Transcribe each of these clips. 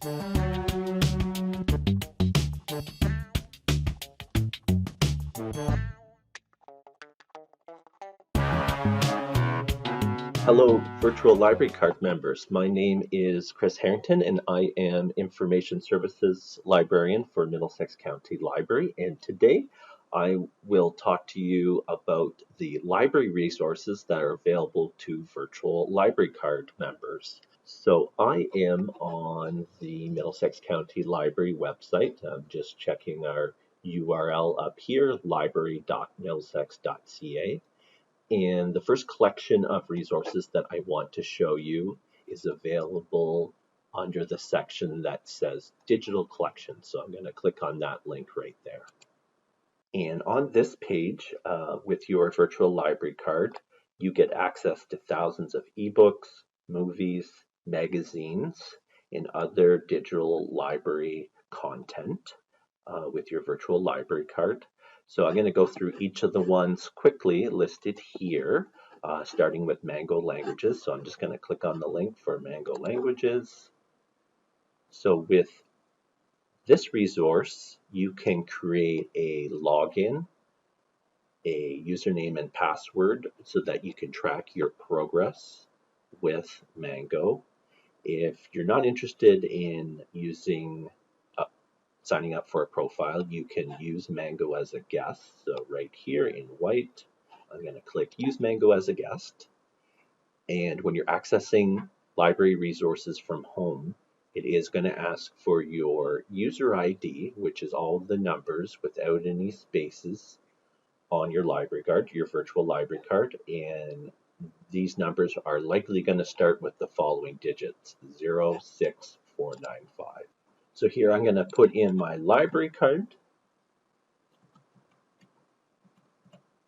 Hello, virtual library card members. My name is Chris Harrington, and I am Information Services Librarian for Middlesex County Library. And today I will talk to you about the library resources that are available to virtual library card members. So I am on the Middlesex County Library website. I'm just checking our URL up here, library.middlesex.ca. And the first collection of resources that I want to show you is available under the section that says Digital Collection. So I'm going to click on that link right there. And on this page, with your virtual library card, you get access to thousands of ebooks, movies, magazines, and other digital library content with your virtual library card. So I'm going to go through each of the ones quickly listed here, starting with Mango Languages. So I'm just going to click on the link for Mango Languages. So with this resource, you can create a login, a username and password so that you can track your progress with Mango. If you're not interested in signing up for a profile, you can use Mango as a guest. So right here in white, I'm going to click Use Mango as a guest. And when you're accessing library resources from home, it is going to ask for your user ID, which is all the numbers without any spaces on your library card, your virtual library card. And these numbers are likely going to start with the following digits, 06495. So here I'm going to put in my library card.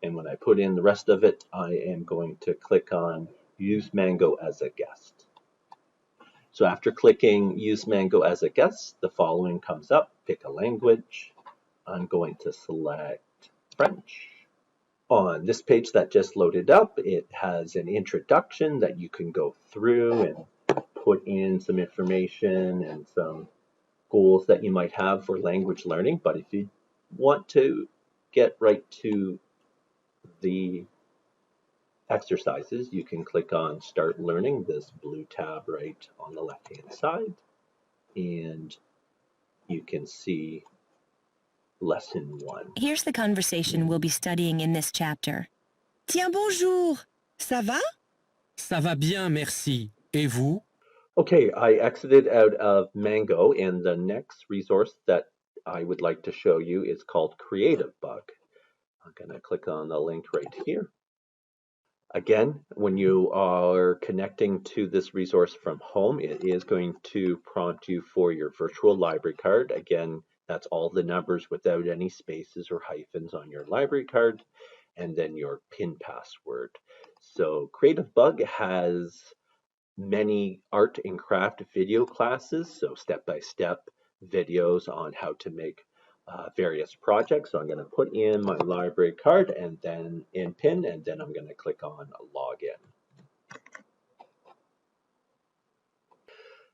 And when I put in the rest of it, I am going to click on Use Mango as a guest. So after clicking Use Mango as a guest, the following comes up. Pick a language. I'm going to select French. On this page that just loaded up, it has an introduction that you can go through and put in some information and some goals that you might have for language learning. But if you want to get right to the exercises, you can click on Start Learning, this blue tab right on the left-hand side, and you can see Lesson 1. Here's the conversation we'll be studying in this chapter. Tiens, bonjour! Ça va? Ça va bien, merci. Et vous? Okay, I exited out of Mango, and the next resource that I would like to show you is called Creative Bug. I'm going to click on the link right here. Again, when you are connecting to this resource from home, it is going to prompt you for your virtual library card. Again, that's all the numbers without any spaces or hyphens on your library card, and then your PIN password. So Creative Bug has many art and craft video classes, so step-by-step videos on how to make various projects. So I'm going to put in my library card and then in PIN, and then I'm going to click on Login.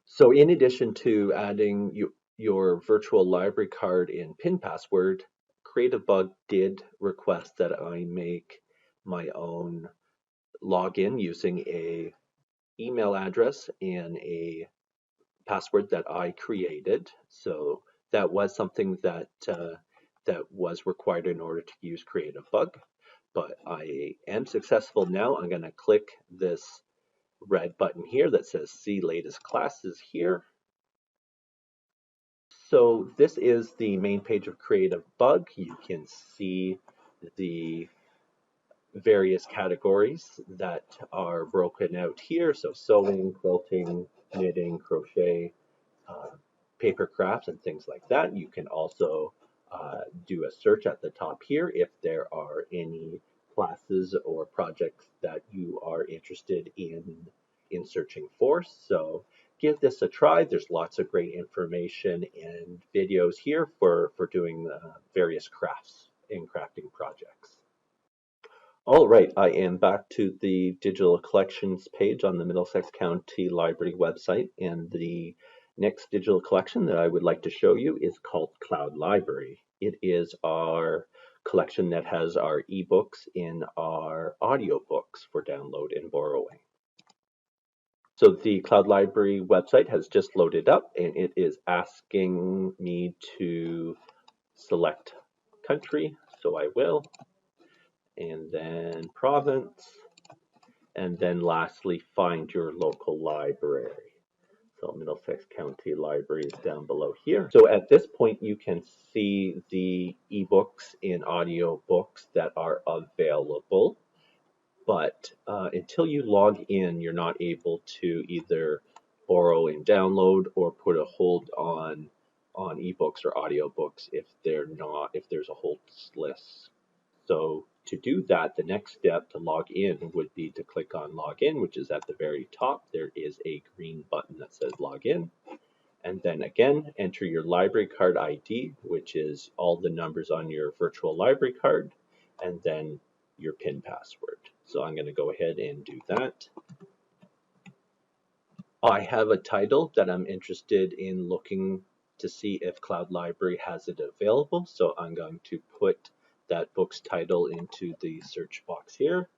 So in addition to adding your virtual library card in PIN password, Creative Bug did request that I make my own login using a email address and a password that I created. So that was something that that was required in order to use Creative Bug, but I am successful now. I'm going to click this red button here that says See Latest Classes here. So this is the main page of Creative Bug. You can see the various categories that are broken out here. So sewing, quilting, knitting, crochet, paper crafts, and things like that. You can also do a search at the top here if there are any classes or projects that you are interested in searching for. So give this a try. There's lots of great information and videos here for doing various crafts and crafting projects. All right, I am back to the digital collections page on the Middlesex County Library website, and the Next digital collection that I would like to show you is called Cloud Library. It is our collection that has our ebooks in our audiobooks for download and borrowing. So the Cloud Library website has just loaded up and it is asking me to select country, so I will, and then province, and then lastly find your local library. So Middlesex County Library is down below here. So at this point you can see the ebooks and audio books that are available, but until you log in, you're not able to either borrow and download or put a hold on ebooks or audiobooks if there's a hold list. So to do that, the next step to log in would be to click on login, which is at the very top. There is a green button that says login. And then again, enter your library card ID, which is all the numbers on your virtual library card, and then your PIN password. So I'm going to go ahead and do that. I have a title that I'm interested in looking to see if Cloud Library has it available. So I'm going to put that book's title into the search box here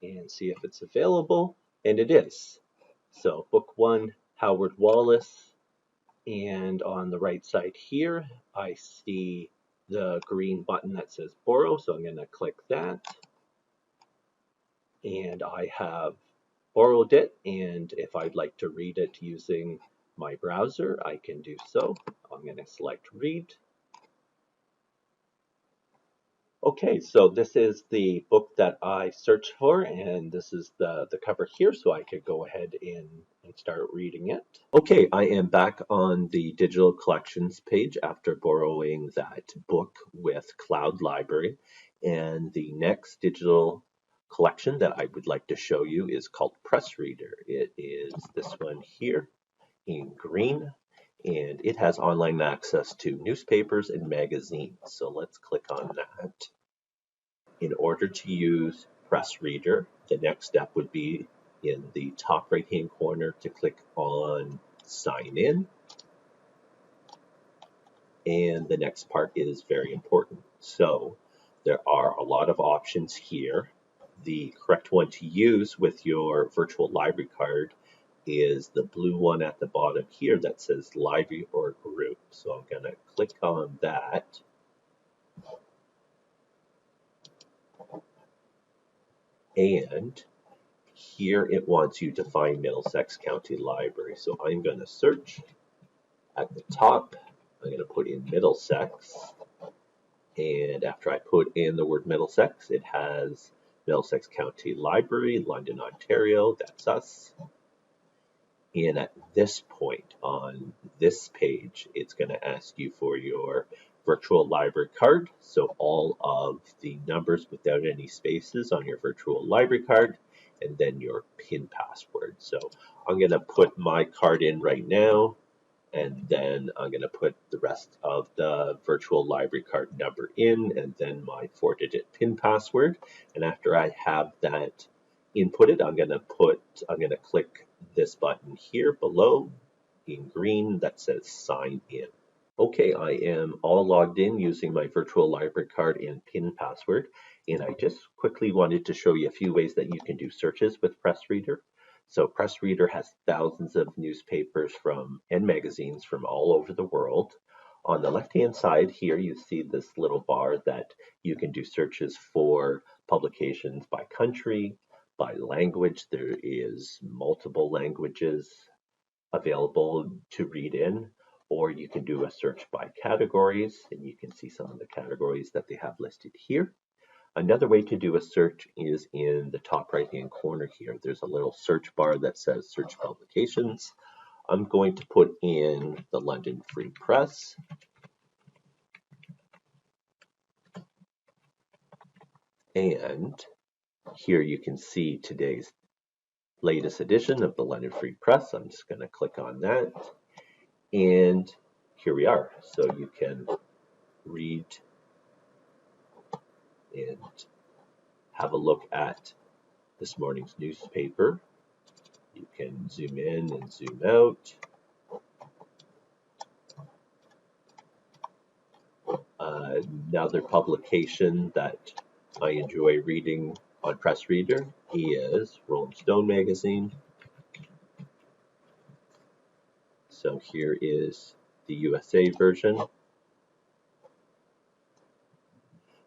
and see if it's available, and it is. So book 1, Howard Wallace, and on the right side here I see the green button that says borrow, so I'm going to click that, and I have borrowed it, and if I'd like to read it using my browser, I can do so. I'm going to select read. Okay, so this is the book that I searched for, and this is the cover here, so I could go ahead and start reading it. Okay, I am back on the digital collections page after borrowing that book with Cloud Library, and the next digital collection that I would like to show you is called Press Reader. It is this one here in green, and it has online access to newspapers and magazines. So let's click on that. In order to use Press Reader, the next step would be in the top right hand corner to click on Sign In. And the next part is very important. So there are a lot of options here. The correct one to use with your virtual library card is the blue one at the bottom here that says library or group. So I'm going to click on that. And here it wants you to find Middlesex County Library. So I'm going to search at the top. I'm going to put in Middlesex. And after I put in the word Middlesex, it has Middlesex County Library, London, Ontario. That's us. And at this point on this page, it's going to ask you for your virtual library card. So all of the numbers without any spaces on your virtual library card, and then your PIN password. So I'm going to put my card in right now, and then I'm going to put the rest of the virtual library card number in, and then my 4-digit PIN password. And after I have that inputted, I'm going to click this button here below in green that says sign in. Okay, I am all logged in using my virtual library card and PIN password, and I just quickly wanted to show you a few ways that you can do searches with Press Reader. So Press Reader has thousands of newspapers and magazines from all over the world. On the left-hand side here, you see this little bar that you can do searches for publications by country, by language. There is multiple languages available to read in, or you can do a search by categories, and you can see some of the categories that they have listed here. Another way to do a search is in the top right hand corner here. There's a little search bar that says search publications. I'm going to put in the London Free Press. And here you can see today's latest edition of the London Free Press. I'm just going to click on that. And here we are. So you can read and have a look at this morning's newspaper. You can zoom in and zoom out. Another publication that I enjoy reading on Press Reader is Rolling Stone magazine. So here is the USA version.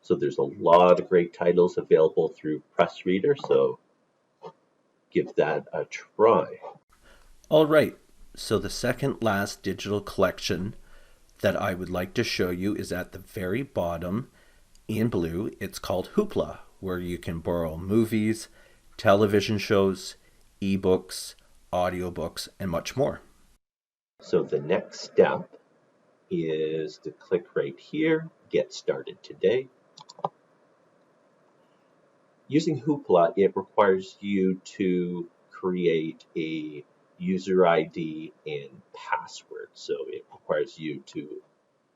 So there's a lot of great titles available through Press Reader, so give that a try. All right, so the second last digital collection that I would like to show you is at the very bottom in blue. It's called Hoopla, where you can borrow movies, television shows, ebooks, audiobooks, and much more. So the next step is to click right here, Get Started Today. Using Hoopla, it requires you to create a user ID and password. So it requires you to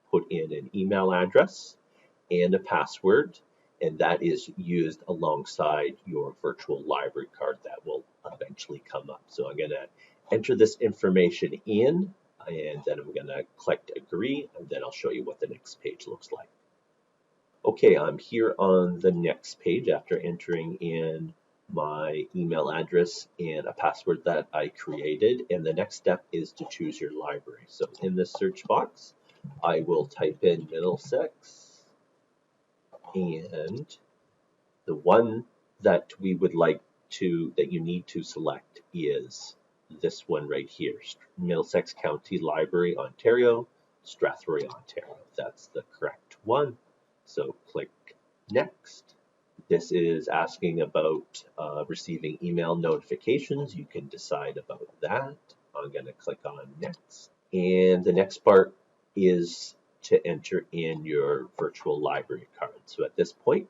put in an email address and a password, and that is used alongside your virtual library card that will eventually come up. So I'm going to enter this information in, and then I'm going to click agree, and then I'll show you what the next page looks like. Okay, I'm here on the next page after entering in my email address and a password that I created, and the next step is to choose your library. So in the search box, I will type in Middlesex, and the one that we would like to, that you need to select is this one right here, Middlesex County Library, Ontario, Strathroy, Ontario. That's the correct one. So click next. This is asking about receiving email notifications. You can decide about that. I'm going to click on next. And the next part is to enter in your virtual library card. So at this point,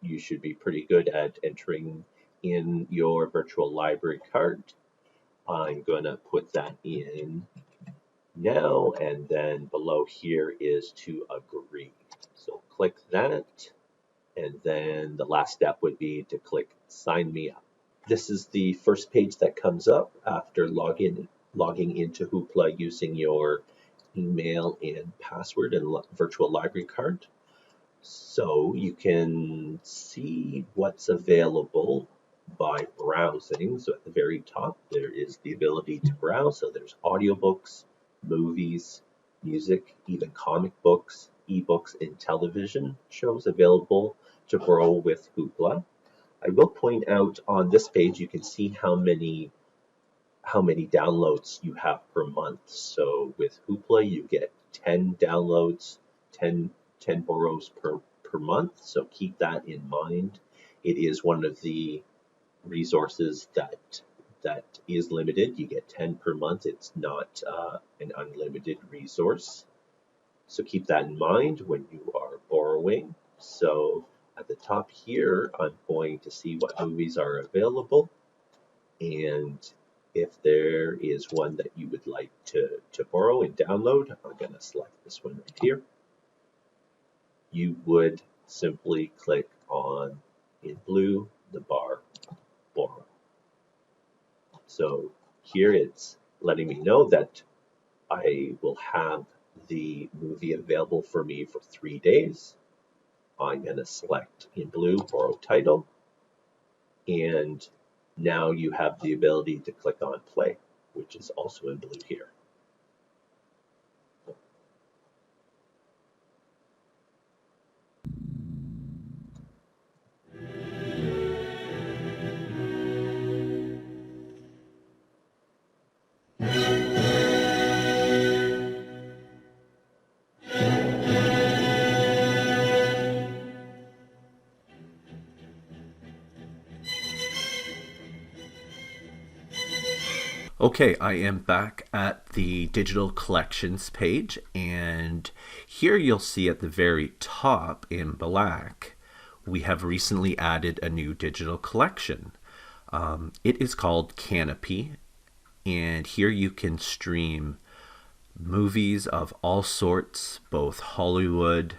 you should be pretty good at entering in your virtual library card. I'm going to put that in now, and then below here is to agree. So click that, and then the last step would be to click sign me up. This is the first page that comes up after logging into Hoopla using your email and password and virtual library card. So you can see what's available by browsing. So at the very top, there is the ability to browse. So there's audiobooks, movies, music, even comic books, ebooks, and television shows available to borrow with Hoopla. I will point out on this page, you can see how many downloads you have per month. So with Hoopla, you get 10 downloads, 10 borrows per month. So keep that in mind. It is one of the resources that is limited. You get 10 per month. It's not an unlimited resource. So keep that in mind when you are borrowing. So at the top here, I'm going to see what movies are available. And if there is one that you would like to borrow and download, I'm going to select this one right here. You would simply click on, in blue, the bar borrow. So here it's letting me know that I will have the movie available for me for 3 days. I'm going to select in blue, borrow title, and now you have the ability to click on play, which is also in blue here. Okay, I am back at the digital collections page, and here you'll see at the very top in black, we have recently added a new digital collection. It is called Canopy, and here you can stream movies of all sorts, both Hollywood,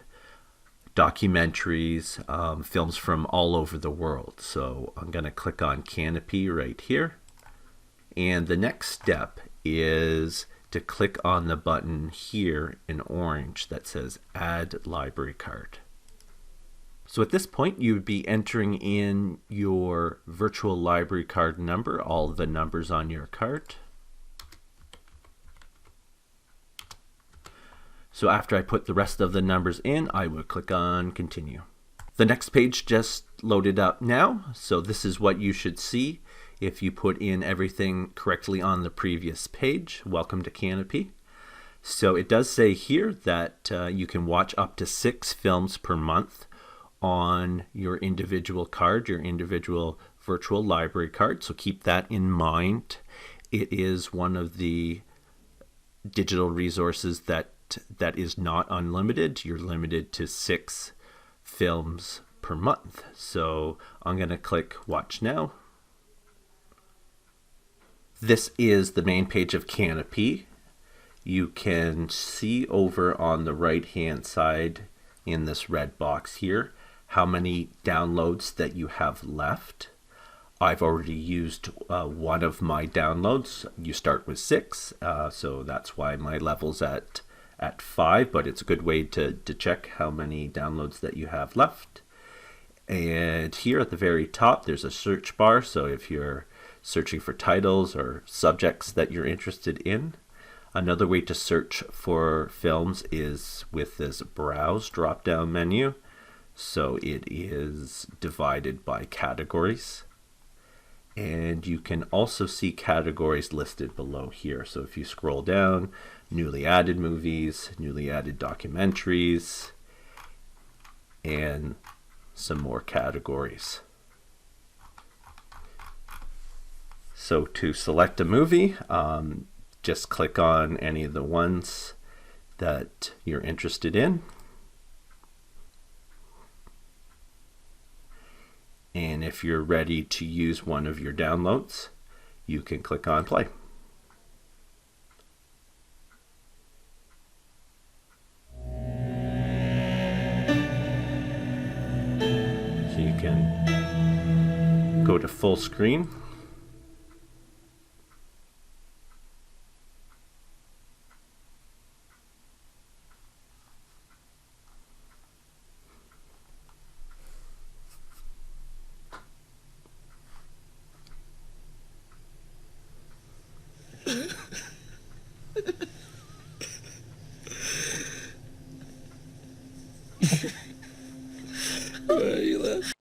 documentaries, films from all over the world. So I'm going to click on Canopy right here. And the next step is to click on the button here in orange that says Add Library Card. So at this point, you would be entering in your virtual library card number, all the numbers on your card. So after I put the rest of the numbers in, I would click on Continue. The next page just loaded up now, so this is what you should see if you put in everything correctly on the previous page. Welcome to Canopy. So it does say here that you can watch up to 6 films per month on your individual card, your individual virtual library card. So keep that in mind. It is one of the digital resources that is not unlimited. You're limited to 6 films per month. So I'm going to click Watch Now. This is the main page of Canopy. You can see over on the right hand side in this red box here how many downloads that you have left. I've already used one of my downloads. You start with 6, so that's why my level's at 5, but it's a good way to check how many downloads that you have left. And here at the very top, there's a search bar, so if you're searching for titles or subjects that you're interested in. Another way to search for films is with this Browse drop-down menu. So it is divided by categories. And you can also see categories listed below here. So if you scroll down, newly added movies, newly added documentaries, and some more categories. So to select a movie, just click on any of the ones that you're interested in. And if you're ready to use one of your downloads, you can click on play. So you can go to full screen.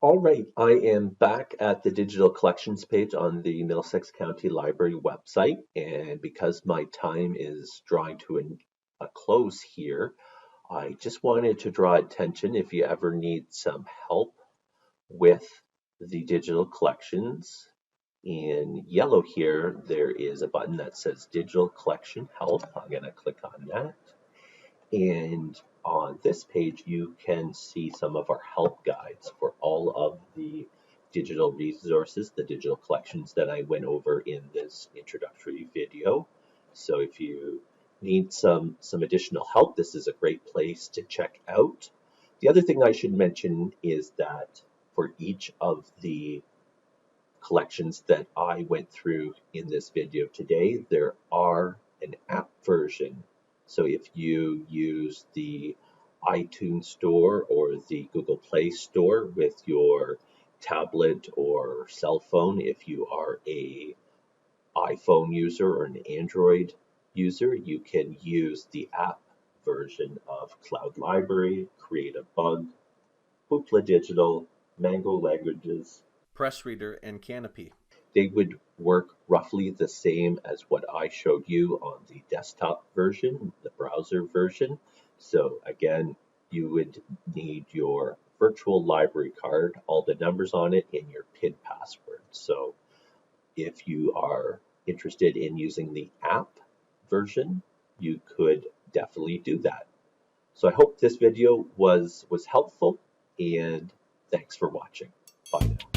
All right, I am back at the digital collections page on the Middlesex County Library website, and because my time is drawing to a close here, I just wanted to draw attention if you ever need some help with the digital collections. In yellow here, there is a button that says Digital Collection Help. I'm going to click on that. And on this page, you can see some of our help guides for all of the digital resources, the digital collections that I went over in this introductory video. So if you need some additional help, this is a great place to check out. The other thing I should mention is that for each of the collections that I went through in this video today, there are an app version. So if you use the iTunes Store or the Google Play Store with your tablet or cell phone, if you are an iPhone user or an Android user, you can use the app version of Cloud Library, Create a Bug, Hoopla Digital, Mango Languages, Press Reader, and Canopy. They would work roughly the same as what I showed you on the desktop version, the browser version. So again, you would need your virtual library card, all the numbers on it, and your PIN password. So if you are interested in using the app version, you could definitely do that. So I hope this video was helpful, and thanks for watching. Bye now.